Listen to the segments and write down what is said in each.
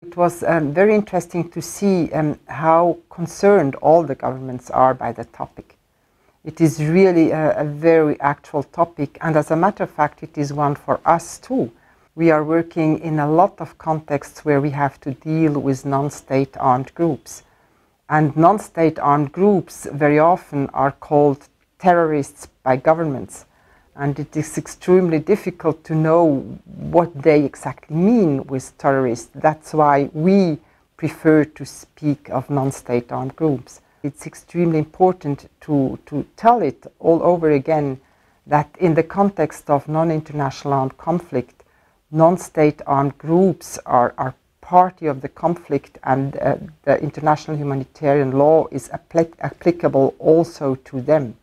It was very interesting to see how concerned all the governments are by the topic. It is really a very actual topic, and as a matter of fact, it is one for us too. We are working in a lot of contexts where we have to deal with non-state armed groups. And non-state armed groups very often are called terrorists by governments. And it is extremely difficult to know what they exactly mean with terrorists. That's why we prefer to speak of non-state armed groups. It's extremely important to tell it all over again that in the context of non-international armed conflict, non-state armed groups are party of the conflict, and the international humanitarian law is applicable also to them,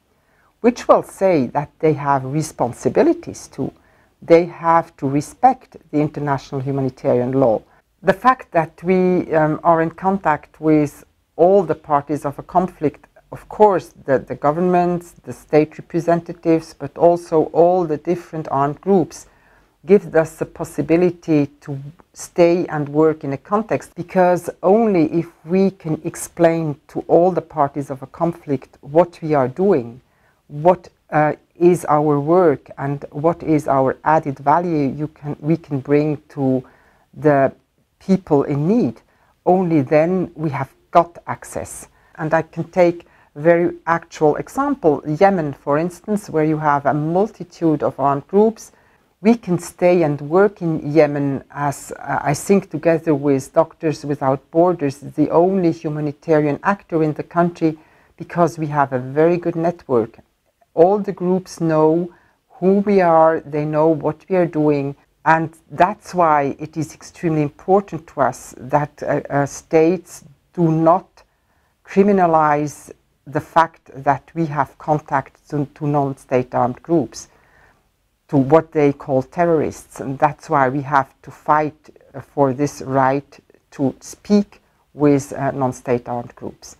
which will say that they have responsibilities too. They have to respect the international humanitarian law. The fact that we are in contact with all the parties of a conflict, of course, the governments, the state representatives, but also all the different armed groups, gives us the possibility to stay and work in a context, because only if we can explain to all the parties of a conflict what we are doing, what is our work, and what is our added value we can bring to the people in need, only then we have got access. And I can take a very actual example, Yemen, for instance, where you have a multitude of armed groups. We can stay and work in Yemen as, I think, together with Doctors Without Borders, the only humanitarian actor in the country, because we have a very good network. All the groups know who we are, they know what we are doing, and that's why it is extremely important to us that states do not criminalize the fact that we have contact to non-state armed groups, to what they call terrorists, and that's why we have to fight for this right to speak with non-state armed groups.